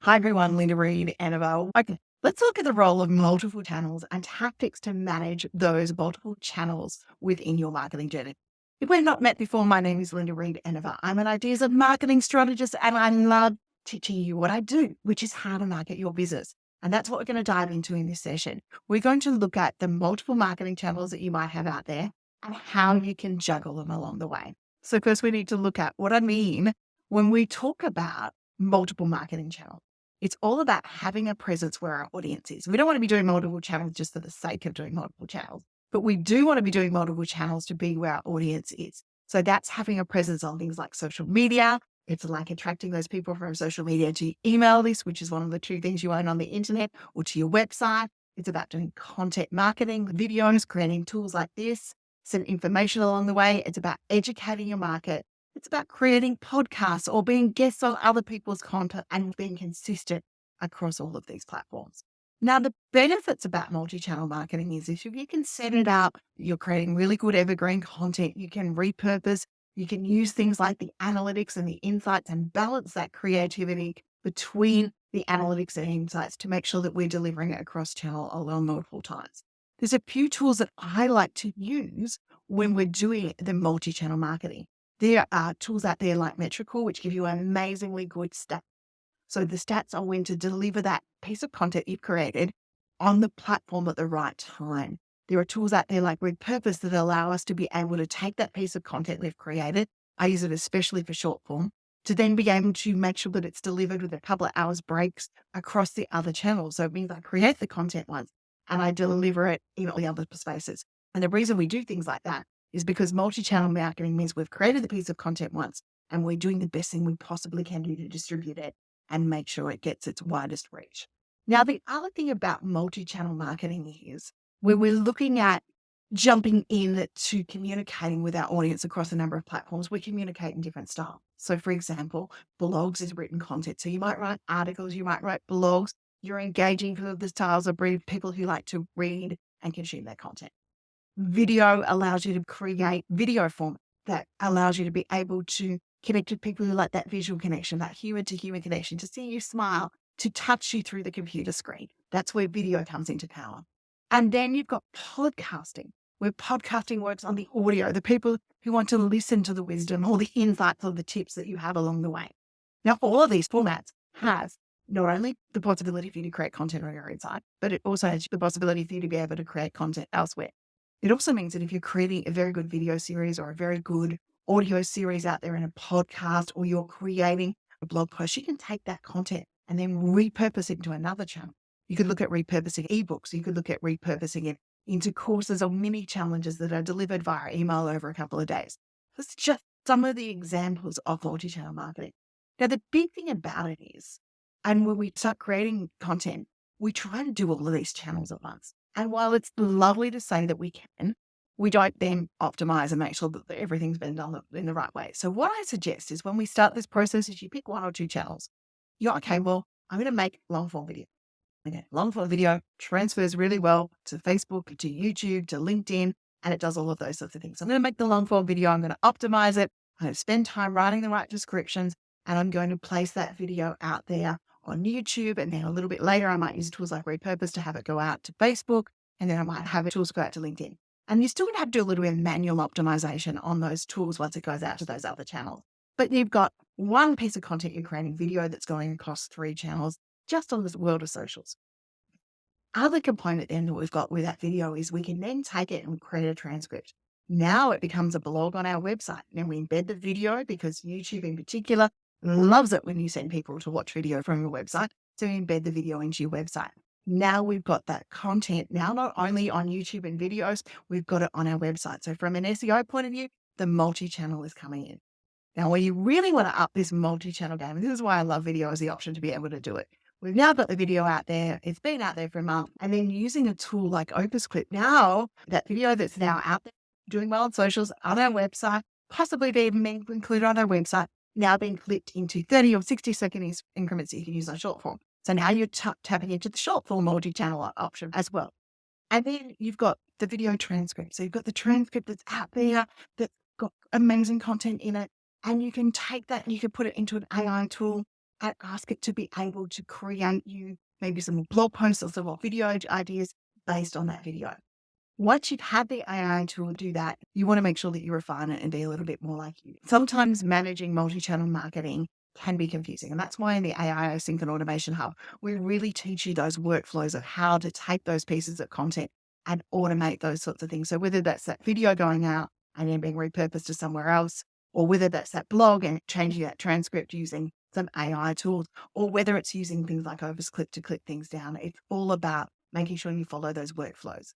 Hi everyone, Linda Reed-Enever. Okay, let's look at the role of multiple channels and tactics to manage those multiple channels within your marketing journey. If we've not met before, my name is Linda Reed-Enever. I'm an ideas and marketing strategist and I love teaching you what I do, which is how to market your business. And that's what we're going to dive into in this session. We're going to look at the multiple marketing channels that you might have out there and how you can juggle them along the way. So first we need to look at what I mean when we talk about multiple marketing channels. It's all about having a presence where our audience is. We don't want to be doing multiple channels just for the sake of doing multiple channels, but we do want to be doing multiple channels to be where our audience is. So that's having a presence on things like social media. It's like attracting those people from social media to your email list, which is one of the two things you own on the internet, or to your website. It's about doing content marketing, videos, creating tools like this, some information along the way. It's about educating your market. It's about creating podcasts or being guests on other people's content and being consistent across all of these platforms. Now, the benefits about multi-channel marketing is if you can set it up, you're creating really good evergreen content, you can repurpose, you can use things like the analytics and the insights and balance that creativity between the analytics and insights to make sure that we're delivering it across channel along multiple times. There's a few tools that I like to use when we're doing the multi-channel marketing. There are tools out there like Metrical, which give you amazingly good stats. So the stats are when to deliver that piece of content you've created on the platform at the right time. There are tools out there like Repurpose that allow us to be able to take that piece of content we've created. I use it especially for short form to then be able to make sure that it's delivered with a couple of hours breaks across the other channels. So it means I create the content once and I deliver it in all the other spaces. And the reason we do things like that is because multi-channel marketing means we've created the piece of content once and we're doing the best thing we possibly can do to distribute it and make sure it gets its widest reach. Now, the other thing about multi-channel marketing is when we're looking at jumping in to communicating with our audience across a number of platforms, we communicate in different styles. So for example, blogs is written content. So you might write articles, you might write blogs. You're engaging for the styles of people who like to read and consume their content. Video allows you to create video format that allows you to be able to connect with people who like that visual connection, that human to human connection, to see you smile, to touch you through the computer screen. That's where video comes into power. And then you've got podcasting, where podcasting works on the audio, the people who want to listen to the wisdom or the insights or the tips that you have along the way. Now, all of these formats have not only the possibility for you to create content on your own site, but it also has the possibility for you to be able to create content elsewhere. It also means that if you're creating a very good video series or a very good audio series out there in a podcast, or you're creating a blog post, you can take that content and then repurpose it into another channel. You could look at repurposing ebooks. You could look at repurposing it into courses or mini challenges that are delivered via email over a couple of days. That's just some of the examples of multi-channel marketing. Now, the big thing about it is, and when we start creating content, we try to do all of these channels at once. And while it's lovely to say that we can, we don't then optimize and make sure that everything's been done in the right way. So what I suggest is when we start this process is you pick one or two channels. You're okay, well, I'm going to make long form video. Okay, long form video transfers really well to Facebook, to YouTube, to LinkedIn, and it does all of those sorts of things. So I'm going to make the long form video. I'm going to optimize it. I'm going to spend time writing the right descriptions, and I'm going to place that video out there on YouTube. And then a little bit later, I might use tools like Repurpose to have it go out to Facebook. And then I might have tools go out to LinkedIn. And you're still going to have to do a little bit of manual optimization on those tools once it goes out to those other channels. But you've got one piece of content you're creating, video that's going across 3 channels just on this world of socials. Other component then that we've got with that video is we can then take it and create a transcript. Now it becomes a blog on our website. And we embed the video because YouTube in particular loves it when you send people to watch video from your website. So you embed the video into your website. Now we've got that content now not only on YouTube and videos, we've got it on our website. So from an SEO point of view, the multi-channel is coming in. Now, where you really want to up this multi-channel game, and this is why I love video as the option to be able to do it. We've now got the video out there. It's been out there for a month. And then using a tool like Opus Clip, now that video that's now out there doing well on socials, on our website, possibly being included on our website, now being clipped into 30 or 60-second increments that you can use on short form. So now you're tapping into the short form multi-channel option as well. And then you've got the video transcript. So you've got the transcript that's out there that's got amazing content in it. And you can take that and you can put it into an AI tool and ask it to be able to create you maybe some blog posts or some more video ideas based on that video. Once you've had the AI tool do that, you want to make sure that you refine it and be a little bit more like you. Sometimes managing multi-channel marketing can be confusing. And that's why in the AI Sync and Automation Hub, we really teach you those workflows of how to take those pieces of content and automate those sorts of things. So whether that's that video going out and then being repurposed to somewhere else, or whether that's that blog and changing that transcript using some AI tools, or whether it's using things like Overscript to clip things down, it's all about making sure you follow those workflows.